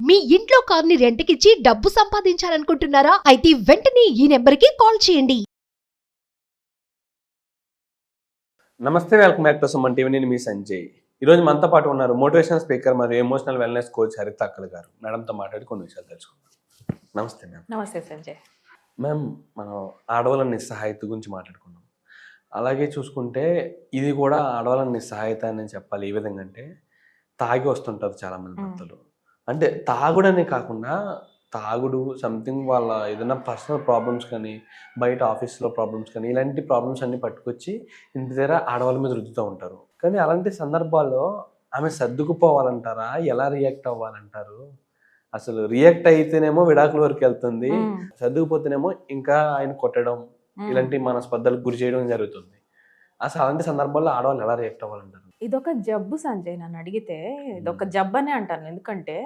మీ ఇంట్లో కార్ని రెంట్కిచ్చి డబ్బు సంపాదించాలనుకుంటున్నారా? అయితే వెంటనే ఈ నెంబర్కి కాల్ చేయండి. నమస్తే, welcome back to Suman TV. నేను మీ సంజయ్. ఈరోజు మనతో పాటు ఉన్నారు మోటివేషనల్ స్పీకర్ మరియు ఎమోషనల్ వెల్నెస్ కోచ్ హరిత అక్కల్ గారు. మేడంతో మాట్లాడి కొన్ని విషయాలు తెలుసుకుందాం. నమస్తే మ్యామ్. నమస్తే సంజయ్. మ్యామ్, మనం ఆడవాళ్ళ నిస్సహాయత గురించి మాట్లాడుకున్నాం. అలాగే చూసుకుంటే ఇది కూడా ఆడవాళ్ళ నిస్సహాయత అని చెప్పాలి. ఏ విధంగా అంటే తాగి వస్తుంటారు చాలామంది భర్తలు. అంటే తాగుడనే కాకుండా తాగుడు సంథింగ్ వాళ్ళ ఏదైనా పర్సనల్ ప్రాబ్లమ్స్ కానీ, బయట ఆఫీస్లో ప్రాబ్లమ్స్ కానీ, ఇలాంటి ప్రాబ్లమ్స్ అన్నీ పట్టుకొచ్చి ఇంటి దగ్గర ఆడవాళ్ళ మీద రుద్దుతూ ఉంటారు. కానీ అలాంటి సందర్భాల్లో ఆమె సర్దుకుపోవాలంటారా? ఎలా రియాక్ట్ అవ్వాలంటారు? అసలు రియాక్ట్ అయితేనేమో విడాకుల వరకు వెళ్తుంది, సర్దుకుపోతేనేమో ఇంకా ఆయన కొట్టడం, ఇలాంటి మనస్పర్ధలకు గురి చేయడం జరుగుతుంది. అసలు అలాంటి సందర్భాల్లో ఆడవాళ్ళు ఎలా రియాక్ట్ అవ్వాలంటారు? ఇదొక జబ్బు సంజయ్. నన్ను అడిగితే ఇదొక జబ్బు అనే అంటాను. ఎందుకంటే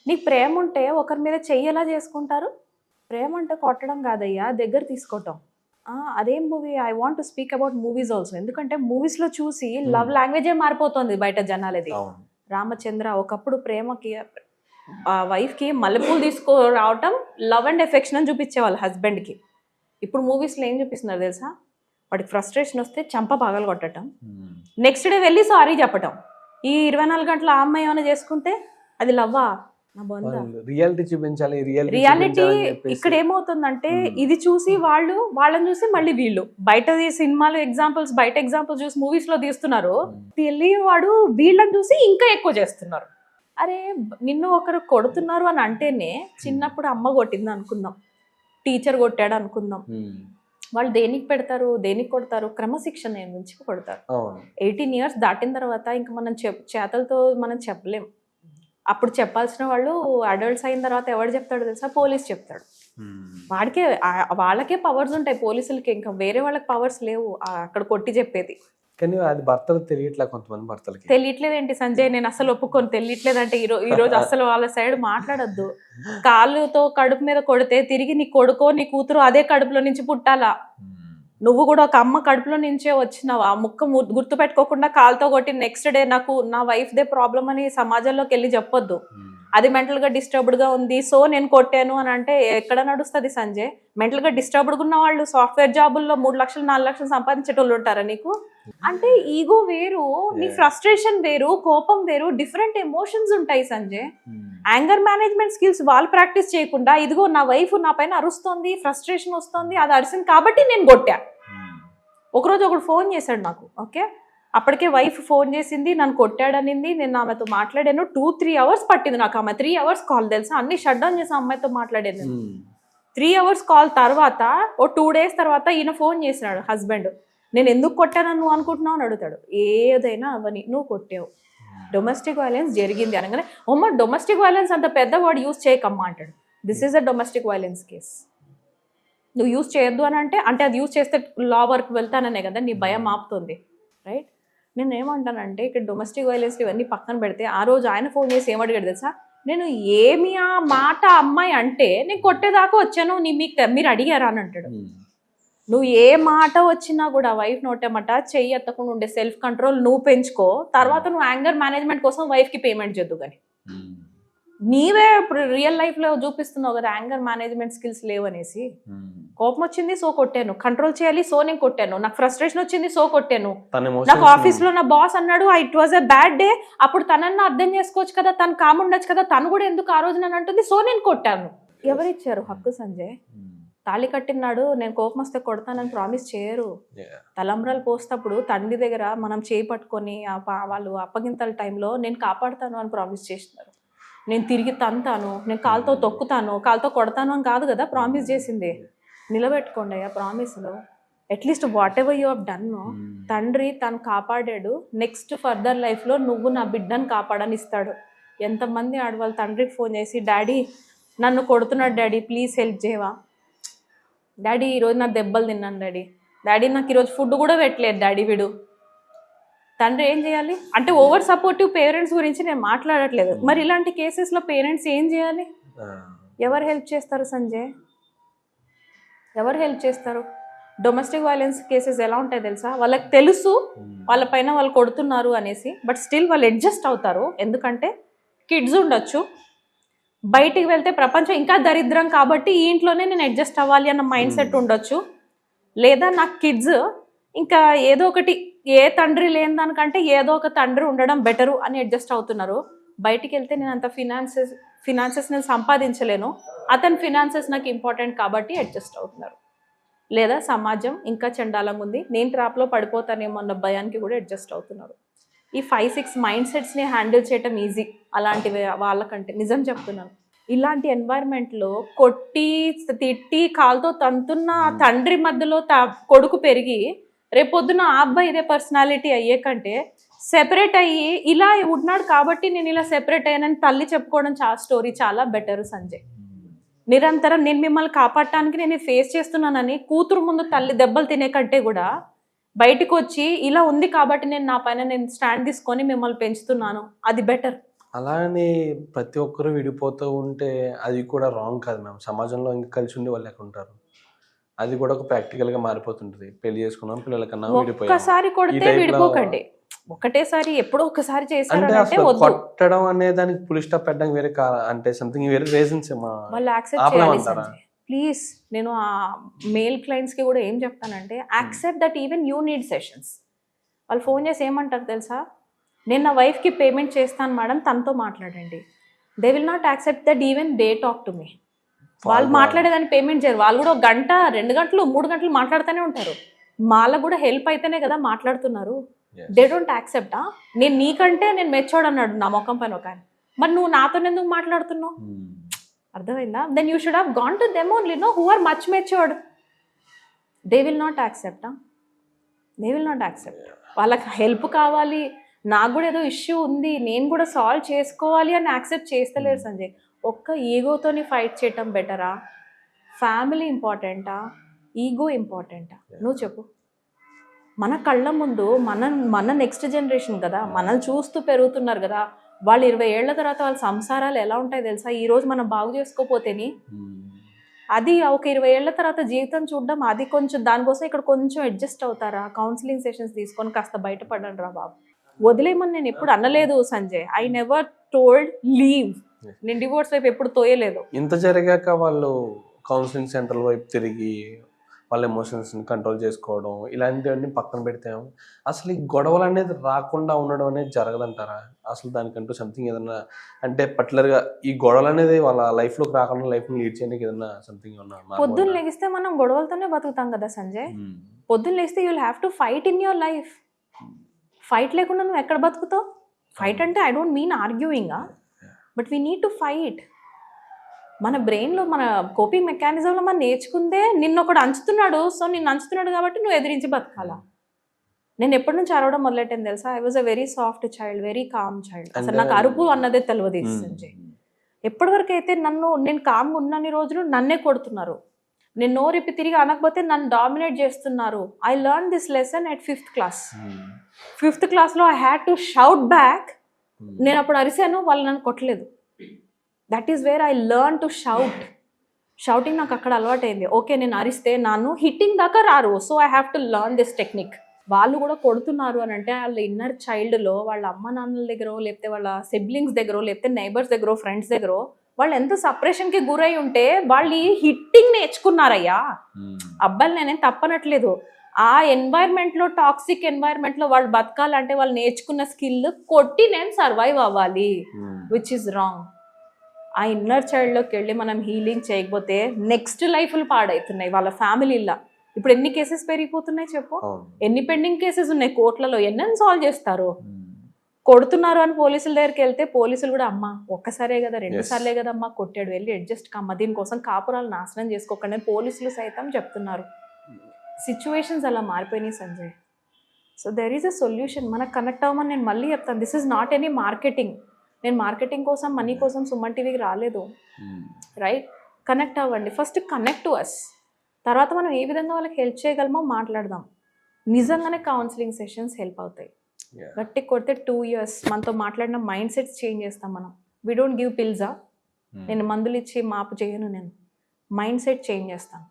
నీకు ప్రేమ ఉంటే ఒకరి మీద చెయ్యి ఎలా చేసుకుంటారు? ప్రేమ అంటే కొట్టడం కాదయ్యా, దగ్గర తీసుకోవటం. అదేం movie, I want to speak about movies also. ఎందుకంటే మూవీస్లో చూసి లవ్ లాంగ్వేజే మారిపోతుంది బయట జనాలది. రామచంద్ర ఒకప్పుడు ప్రేమకి వైఫ్కి మల్లెపూలు తీసుకురావటం లవ్ అండ్ ఎఫెక్షన్ అని చూపించేవాళ్ళు హస్బెండ్కి. ఇప్పుడు మూవీస్లో ఏం చూపిస్తున్నారు తెలుసా? వాడికి ఫ్రస్ట్రేషన్ వస్తే చంప పగలు కొట్టడం, నెక్స్ట్ డే వెళ్ళి సారీ చెప్పటం. ఈ 24 గంటల ఆ అమ్మాయి ఏమైనా చేసుకుంటే అది లవ్వా? నా బంధ రియాలిటీ చూపించాలి. రియాలిటీ ఇక్కడ ఏమవుతుందంటే ఇది చూసి వాళ్ళని చూసి మళ్ళీ వీళ్ళు బయట సినిమాలు ఎగ్జాంపుల్స్, బయట ఎగ్జాంపుల్స్ చూసి మూవీస్ లో తీస్తున్నారు. వాడు వీళ్ళని చూసి ఇంకా ఎక్కువ చేస్తున్నారు. అరే నిన్ను ఒకరు కొడుతున్నారు అని అంటేనే, చిన్నప్పుడు అమ్మ కొట్టింది అనుకుందాం, టీచర్ కొట్టాడు అనుకుందాం, వాళ్ళు దేనికి పెడతారు, దేనికి కొడతారు? క్రమశిక్షణ నుంచి కొడతారు. 18 years దాటిన తర్వాత ఇంకా మనం చేతలతో మనం చెప్పలేం. అప్పుడు చెప్పాల్సిన వాళ్ళు అడల్ట్స్ అయిన తర్వాత ఎవరు చెప్తాడు తెలుసా? పోలీస్ చెప్తాడు. వాళ్ళకే పవర్స్ ఉంటాయి పోలీసులకి, ఇంకా వేరే వాళ్ళకి పవర్స్ లేవు అక్కడ కొట్టి చెప్పేది. కానీ అది భర్తలు తెలియట్లేదు, కొంతమంది భర్తలకి తెలియట్లేదేంటి సంజయ్? నేను అసలు ఒప్పుకొని తెలియట్లేదంటే ఈ రోజు అసలు వాళ్ళ సైడ్ మాట్లాడొద్దు. కాళ్ళతో కడుపు మీద కొడితే తిరిగి నీ కొడుకో నీ కూతురు అదే కడుపులో నుంచి పుట్టాలా? నువ్వు కూడా ఒక అమ్మ కడుపులో నుంచే వచ్చినావు. ఆ ముక్క గుర్తు పెట్టుకోకుండా కాలుతో కొట్టి నెక్స్ట్ డే నా వైఫ్ దే ప్రాబ్లం అని సమాజంలోకి వెళ్ళి చెప్పొద్దు. అది మెంటల్ గా డిస్టర్బ్డ్ గా ఉంది సో నేను కొట్టాను అని అంటే ఎక్కడ నడుస్తుంది సంజయ్? మెంటల్ గా డిస్టర్బ్డ్ ఉన్న వాళ్ళు సాఫ్ట్వేర్ జాబుల్లో 3 లక్షలు 4 లక్షలు సంపాదించేటోళ్ళు ఉంటారా నీకు? అంటే ఈగో వేరు, నీ ఫ్రస్ట్రేషన్ వేరు, కోపం వేరు, డిఫరెంట్ ఎమోషన్స్ ఉంటాయి సంజయ్. యాంగర్ మేనేజ్మెంట్ స్కిల్స్ వాళ్ళు ప్రాక్టీస్ చేయకుండా, ఇదిగో నా వైఫ్ నా పైన అరుస్తోంది, ఫ్రస్ట్రేషన్ వస్తుంది, అది అరిసింది కాబట్టి నేను కొట్టా. ఒకరోజు ఒకడు ఫోన్ చేశాడు నాకు. ఓకే, అప్పటికే వైఫ్ ఫోన్ చేసింది, నన్ను కొట్టాడనింది. నేను ఆమెతో మాట్లాడాను. 2-3 hours పట్టింది నాకు. ఆమె 3 hours కాల్ తెలుసా? అన్ని షట్ డౌన్ చేసి అమ్మాయితో మాట్లాడాను. 3 hours కాల్ తర్వాత 2 days తర్వాత ఈయన ఫోన్ చేసినాడు హస్బెండ్. నేను ఎందుకు కొట్టానని నువ్వు అనుకుంటున్నావు అని అడుగుతాడు. ఏదైనా అవని నువ్వు కొట్టావు, డొమెస్టిక్ వైలెన్స్ జరిగింది అనగానే అమ్మ డొమెస్టిక్ వైలెన్స్ అంత పెద్ద వర్డ్ యూజ్ చేయకమ్మా అంటాడు. This is a domestic violence case. నువ్వు యూజ్ చేయొద్దు అని అంటే అది యూజ్ చేస్తే లా వర్క్ వెళ్తాననే కదా నీ భయం ఆపుతుంది, రైట్? నేను ఏమంటానంటే ఇక్కడ డొమెస్టిక్ వైలెన్స్ ఇవన్నీ పక్కన పెడితే, ఆ రోజు ఆయన ఫోన్ చేసి ఏమడిగాడు తెలుసా? నేను ఏమి ఆ మాట అమ్మాయి అంటే నేను కొట్టేదాకా వచ్చాను, మీరు అడిగారా అని అంటాడు. నువ్వు ఏ మాట వచ్చినా కూడా వైఫ్ నోటేమాట చెయ్యి ఎత్తకుండా ఉండే సెల్ఫ్ కంట్రోల్ నువ్వు పెంచుకో. తర్వాత నువ్వు యాంగర్ మేనేజ్మెంట్ కోసం వైఫ్కి పేమెంట్ చేద్దు. కానీ నీవే ఇప్పుడు రియల్ లైఫ్లో చూపిస్తున్నావు కదా యాంగర్ మేనేజ్మెంట్ స్కిల్స్ లేవనేసి. కోపం వచ్చింది సో కొట్టాను, కంట్రోల్ చేయాలి సో నేను కొట్టాను, నాకు ఫ్రస్ట్రేషన్ వచ్చింది సో కొట్టాను, నాకు ఆఫీస్ లో నా బాస్ అన్నాడు it was a bad day, అప్పుడు తనన్నా అర్థం చేసుకోవచ్చు కదా, తను కామ్ ఉండొచ్చు కదా, తను కూడా ఎందుకు ఆ రోజు నన్ను అంటుంది సో నేను కొట్టాను. ఎవరిచ్చారు హక్కు సంజయ్? తాళి కట్టినాడు నేను కోపం వస్తే కొడతానని ప్రామిస్ చేయరు. తలంబ్రాలు పోసేటప్పుడు తండ్రి దగ్గర మనం చేయి పట్టుకొని వాళ్ళు అప్పగింతల టైంలో నేను కాపాడుతాను అని ప్రామిస్ చేసినారు. నేను తిరిగి తంతాను, నేను కాలుతో తొక్కుతాను, కాలుతో కొడతాను అని కాదు కదా ప్రామిస్ చేసింది. నిలబెట్టుకోండి అయ్యా ప్రామిస్లో. At least whatever you have done. తండ్రి తను కాపాడాడు, నెక్స్ట్ ఫర్దర్ లైఫ్లో నువ్వు నా బిడ్డను కాపాడని ఇస్తాడు. ఎంతమంది ఆడవాళ్ళు తండ్రికి ఫోన్ చేసి డాడీ నన్ను కొడుతున్నాడు డాడీ ప్లీజ్ హెల్ప్ చేయవా, డాడీ ఈరోజు నా దెబ్బలు తిన్నాను డాడీ నాకు ఈరోజు ఫుడ్ కూడా పెట్టలేదు డాడీ వీడు. తండ్రి ఏం చేయాలి? అంటే ఓవర్ సపోర్టివ్ పేరెంట్స్ గురించి నేను మాట్లాడట్లేదు. మరి ఇలాంటి కేసెస్లో పేరెంట్స్ ఏం చేయాలి? ఎవరు హెల్ప్ చేస్తారు సంజయ్? ఎవరు హెల్ప్ చేస్తారు? డొమెస్టిక్ వైలెన్స్ కేసెస్ ఎలా ఉంటాయి తెలుసా? వాళ్ళకి తెలుసు వాళ్ళపైన వాళ్ళు కొడుతున్నారు అనేసి, బట్ స్టిల్ వాళ్ళు అడ్జస్ట్ అవుతారు. ఎందుకంటే కిడ్స్ ఉండొచ్చు, బయటికి వెళ్తే ప్రపంచం ఇంకా దరిద్రం కాబట్టి ఈ ఇంట్లోనే నేను అడ్జస్ట్ అవ్వాలి అన్న మైండ్ సెట్ ఉండొచ్చు. లేదా నాకు కిడ్స్ ఇంకా ఏదో ఒకటి, ఏ తండ్రి లేని దానికంటే ఏదో ఒక తండ్రి ఉండడం బెటరు అని అడ్జస్ట్ అవుతున్నారు. బయటికి వెళ్తే నేను అంత ఫినాన్సెస్ నేను సంపాదించలేను, అతని ఫినాన్సెస్ నాకు ఇంపార్టెంట్ కాబట్టి అడ్జస్ట్ అవుతున్నారు. లేదా సమాజం ఇంకా చండాలంగా ఉంది, నేను ట్రాప్లో పడిపోతానేమో అన్న భయానికి కూడా అడ్జస్ట్ అవుతున్నారు. ఈ 5-6 మైండ్ సెట్స్ని హ్యాండిల్ చేయటం ఈజీ అలాంటివి వాళ్ళకంటే. నిజం చెప్తున్నాను, ఇలాంటి ఎన్వైర్న్మెంట్లో కొట్టి తిట్టి కాలుతో తంతున్న తండ్రి మధ్యలో కొడుకు పెరిగి రేపొద్దున ఆ అబ్బాయి ఇదే పర్సనాలిటీ అయ్యే కంటే సెపరేట్ అయ్యి ఇలా ఉన్నాడు కాబట్టి నేను ఇలా సెపరేట్ అయ్యానని తల్లి చెప్పుకోవడం స్టోరీ చాలా బెటర్ సంజయ్. నిరంతరం నేను మిమ్మల్ని కాపాడటానికి నేను ఫేస్ చేస్తున్నానని కూతురు ముందు తల్లి దెబ్బలు తినే కంటే కూడా బయటకు వచ్చి ఇలా ఉంది కాబట్టి నేను నా పైన నేను స్టాండ్ తీసుకొని మిమ్మల్ని పెంచుతున్నాను, అది బెటర్. అలానే ప్రతి ఒక్కరు విడిపోతూ ఉంటే అది కూడా రాంగ్ కాదు మ్యామ్. సమాజంలో ఇంకా కలిసి ఉండే వాళ్ళు ఎక్కడ ఉంటారు? అది కూడా ఒక ప్రాక్టికల్గా మారిపోతుంటుంది. పెళ్లి చేసుకున్నాం, పిల్లల కన్నా ఒక్కసారి కొడితే విడిపోకండి, ఒకటేసారి ఎప్పుడో ఒకసారి చేశారంటే కొట్టడం అనే దానికి పులి స్టాప్ పెట్టడం వేరే అంటే సంథింగ్ వేరే రీజన్స్ వాళ్ళు యాక్సెప్ట్ చేయాలి సంజయ్. ప్లీజ్ నేను ఆ మేల్ క్లయింట్స్కి కూడా ఏం చెప్తానంటే accept that even you need sessions. వాళ్ళు ఫోన్ చేసి ఏమంటారు తెలుసా, నేను నా వైఫ్కి పేమెంట్ చేస్తాను మేడం, తనతో మాట్లాడండి. They will not accept that even they talk to me. వాళ్ళు మాట్లాడేదాన్ని పేమెంట్ చేయరు, వాళ్ళు కూడా 1 గంట 2 గంటలు 3 గంటలు మాట్లాడుతూనే ఉంటారు. వాళ్ళకు కూడా హెల్ప్ అయితేనే కదా మాట్లాడుతున్నారు. They don't accept. నేను నీకంటే నేను మెచ్చోడు అన్నాడు నా ముఖం పైన ఒక ఆయన, మరి నువ్వు నాతో ఎందుకు మాట్లాడుతున్నావు? అర్థమైందా? Then you should have gone to them only, no, who are much matured. They will not accept. They will not accept. వాళ్ళకి హెల్ప్ కావాలి, నాకు కూడా ఏదో ఇష్యూ ఉంది, నేను కూడా సాల్వ్ చేసుకోవాలి అని యాక్సెప్ట్ చేస్తలేరు సంజయ్. ఒక్క ఈగోతోని ఫైట్ చేయటం బెటరా, ఫ్యామిలీ ఇంపార్టెంటా, ఈగో ఇంపార్టెంటా? నువ్వు చెప్పు. మన కళ్ళ ముందు మన నెక్స్ట్ జనరేషన్ కదా, మనల్ని చూస్తూ పెరుగుతున్నారు కదా, వాళ్ళు 20 ఏళ్ల తర్వాత వాళ్ళ సంసారాలు ఎలా ఉంటాయి తెలుసా? ఈరోజు మనం బాగు చేసుకోపోతేని అది ఒక 20 ఏళ్ల తర్వాత జీవితం చూడడం, అది కొంచెం దానికోసం ఇక్కడ కొంచెం అడ్జస్ట్ అవుతారా? కౌన్సిలింగ్ సెషన్స్ తీసుకొని కాస్త బయటపడండి రా బాబు. వదిలేమని నేను ఎప్పుడు అనలేదు Sanjay. I never told leave. నేను డివోర్స్ వైపు ఎప్పుడు తోయలేదు. ఇంత జరిగాక వాళ్ళు కౌన్సిలింగ్ సెంటర్ వైపు తిరిగి వాళ్ళ ఎమోషన్స్ని కంట్రోల్ చేసుకోవడం ఇలాంటివన్నీ పక్కన పెడితే అసలు ఈ గొడవలు అనేది రాకుండా ఉండడం అనేది జరగదంటారా? అసలు దానికంటూ సంథింగ్ ఏదన్నా అంటే పర్టికులర్గా ఈ గొడవలు అనేది వాళ్ళ లైఫ్లోకి రాకుండా లైఫ్ని లీడ్ చేయడానికి ఏదన్నా సంథింగ్ ఉన్నా? పొద్దున్న లెగిస్తే మనం గొడవలతోనే బతుకుతాం కదా సంజయ్. పొద్దున్న లేస్తే you will have to fight in your life. Fight లేకుండా నువ్వు ఎక్కడ బతుకుతావు? ఫైట్ అంటే I don't mean arguing, but we need to fight. మన బ్రెయిన్లో మన కోపింగ్ మెకానిజంలో మనం నేర్చుకుందే నిన్నొకడు అంచుతున్నాడు, సో నిన్ను అంచుతున్నాడు కాబట్టి నువ్వు ఎదిరించి బతకాలా. నేను ఎప్పటి నుంచి అరవడం మొదలెట్టాను తెలుసా? I was a very soft child, very calm child. అసలు నాకు అరుపు అన్నదే తెలియదు సంజయ్. ఎప్పటివరకు అయితే నేను కామ్గా ఉన్నన్ని రోజులు నన్నే కొడుతున్నారు, నేను నోరిప్పి తిరిగి అనకపోతే నన్ను డామినేట్ చేస్తున్నారు. I learn this lesson at 5th class. 5th క్లాస్లో I had to shout back. నేను అప్పుడు అరిశాను, వాళ్ళు నన్ను కొట్టలేదు. That is where I learn to shout. Shouting నాకు అక్కడ అలవాటైంది. ఓకే, నేను అరిస్తే నన్ను హిట్టింగ్ దాకా రారు, so I have to learn this technique. వాళ్ళు కూడా కొడుతున్నారు అని అంటే వాళ్ళ ఇన్నర్ చైల్డ్లో వాళ్ళ అమ్మ నాన్నల దగ్గర, లేకపోతే వాళ్ళ సిబ్లింగ్స్ దగ్గర, లేకపోతే నైబర్స్ దగ్గర, ఫ్రెండ్స్ దగ్గర వాళ్ళు ఎంత సపరేషన్కి గురై ఉంటే వాళ్ళు హిట్టింగ్ నేర్చుకున్నారయ్యా. అబ్బాయిలు నేనేం తప్పనట్లేదు. ఆ ఎన్వైర్న్మెంట్లో, టాక్సిక్ ఎన్వైర్న్మెంట్లో వాళ్ళు బతకాలంటే వాళ్ళు నేర్చుకున్న స్కిల్ కొట్టి నేను సర్వైవ్ అవ్వాలి, విచ్ ఈస్ రాంగ్. ఆ ఇన్నర్ చైల్డ్లోకి వెళ్ళి మనం హీలింగ్ చేయకపోతే నెక్స్ట్ లైఫ్లు పాడవుతున్నాయి వాళ్ళ ఫ్యామిలీలో. ఇప్పుడు ఎన్ని కేసెస్ పెరిగిపోతున్నాయి చెప్పు, ఎన్ని పెండింగ్ కేసెస్ ఉన్నాయి కోర్టులలో, ఎన్నెన్ని సాల్వ్ చేస్తారు? కొడుతున్నారు అని పోలీసుల దగ్గరికి వెళ్తే పోలీసులు కూడా అమ్మ ఒక్కసారే కదా, 2 సార్లే కదా అమ్మ కొట్టాడు, వెళ్ళి అడ్జస్ట్ కమ్మ, దీనికోసం కాపురాలు నాశనం చేసుకోకండి పోలీసులు సైతం చెప్తున్నారు. సిచ్యువేషన్స్ అలా మారిపోయినాయి Sanjay. So there is a solution. మనకు కనెక్ట్ అవ్వమని నేను మళ్ళీ చెప్తాను, this is not any marketing. నేను మార్కెటింగ్ కోసం, మనీ కోసం సుమన్ టీవీకి రాలేదు, రైట్? కనెక్ట్ అవ్వండి ఫస్ట్, కనెక్ట్ టు అస్. తర్వాత మనం ఏ విధంగా వాళ్ళకి హెల్ప్ చేయగలమో మాట్లాడదాం. నిజంగానే కౌన్సిలింగ్ సెషన్స్ హెల్ప్ అవుతాయి. గట్టి కొడితే 2 years మనతో మాట్లాడిన మైండ్ సెట్స్ చేంజ్ చేస్తాం మనం. వీ డోంట్ గివ్ పిల్సా, నేను మందులు ఇచ్చి మాపు చేయను, నేను మైండ్ సెట్ చేంజ్ చేస్తాను.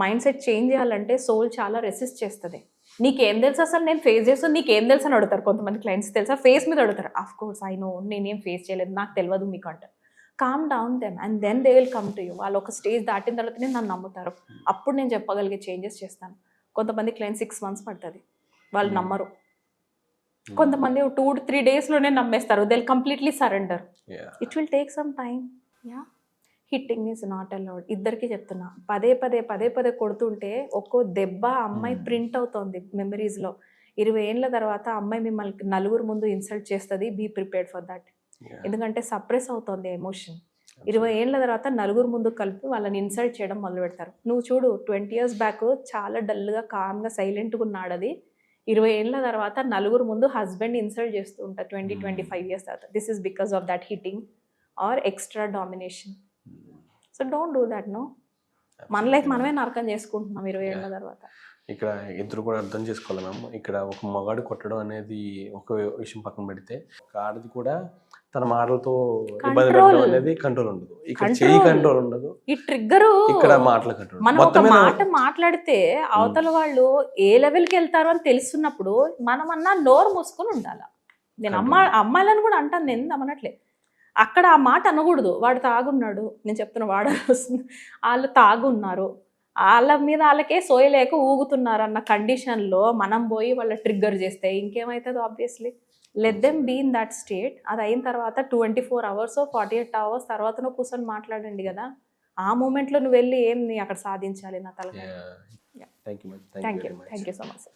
మైండ్ సెట్ చేంజ్ చేయాలంటే సోల్ చాలా రెసిస్ట్ చేస్తుంది. నీకేం తెలుసు అసలు నేను ఫేస్ చేస్తాను, నీకేం తెలుసు అని అడుగుతారు కొంతమంది క్లయింట్స్. తెలుసా? ఫేస్ మీద అడుగుతారు. ఆఫ్ కోర్స్ ఐ నో, నేనేం ఫేస్ చేయలేదు, నాకు తెలియదు మీకు అంటారు. Calm down them and then they will come to you. వాళ్ళు ఒక స్టేజ్ దాటిన తర్వాతనే నన్ను నమ్ముతారు. అప్పుడు నేను చెప్పగలిగే చేంజెస్ చేస్తాను. కొంతమంది క్లయింట్ 6 months పడుతుంది, వాళ్ళు నమ్మరు. కొంతమంది 2 to 3 daysలోనే నమ్మేస్తారు. They will completely surrender. It will take some time. Hitting is not allowed. ఇద్దరికి చెప్తున్నా, పదే పదే కొడుతుంటే ఒక్కో దెబ్బ అమ్మాయి ప్రింట్ అవుతోంది మెమరీస్లో. 20 ఏళ్ళ తర్వాత అమ్మాయి మిమ్మల్ని నలుగురు ముందు ఇన్సల్ట్ చేస్తుంది. Be prepared for that. ఎందుకంటే సప్రెస్ అవుతోంది ఎమోషన్. 20 ఏళ్ళ తర్వాత నలుగురు ముందు కలిపి వాళ్ళని ఇన్సల్ట్ చేయడం మొదలు పెడతారు. నువ్వు చూడు, 20 years బ్యాక్ చాలా డల్గా కామ్గా సైలెంట్గా ఉన్నాడు. అది 20 ఏళ్ళ తర్వాత నలుగురు ముందు హస్బెండ్ ఇన్సల్ట్ చేస్తూ ఉంటారు 20-25 years తర్వాత. This is because of that hitting or extra domination. So don't do that. No, మన లైఫ్ మనమే నరకం చేసుకుంటున్నాం 20 ఏళ్ళ తర్వాత. ఇక్కడ ఇద్దరు కూడా అర్థం చేసుకోవాలి మ్యామ్. ఇక్కడ ఒక మగాడు కొట్టడం అనేది ఒక విషయం పక్కన పెడితే, ఒక ఆడది కూడా తన మాటలతో ఇబ్బంది పెట్టడం అనేది కంట్రోల్ ఉండదు. ఇక్కడ చెయ్యి కంట్రోల్ ఉండదు, ఈ ట్రిగ్గర్ ఇక్కడ మాటల కంట్రోల్. మనం ఒక మాట మాట్లాడితే అవతల వాళ్ళు ఏ లెవెల్కి వెళ్తారో అని తెలుసున్నప్పుడు మనమన్నా నోరు మూసుకొని ఉండాలి. నేను అమ్మాయిలను కూడా అంటాను, నేను అమ్మనట్లే. అక్కడ ఆ మాట అనకూడదు. వాడు తాగున్నాడు, నేను చెప్తున్నా, వాడు వస్తుంది, వాళ్ళు తాగున్నారు, వాళ్ళ మీద వాళ్ళకే సోయలేక ఊగుతున్నారు అన్న కండిషన్లో మనం పోయి వాళ్ళ ట్రిగ్గర్ చేస్తే ఇంకేమవుతుంది? Obviously let them be in that state. అది అయిన తర్వాత 24 hours 48 hours తర్వాత నువ్వు కూర్చొని మాట్లాడండి కదా. ఆ మూమెంట్లో నువ్వు వెళ్ళి ఏం అక్కడ సాధించాలి నా తలకాయ. Thank you so much.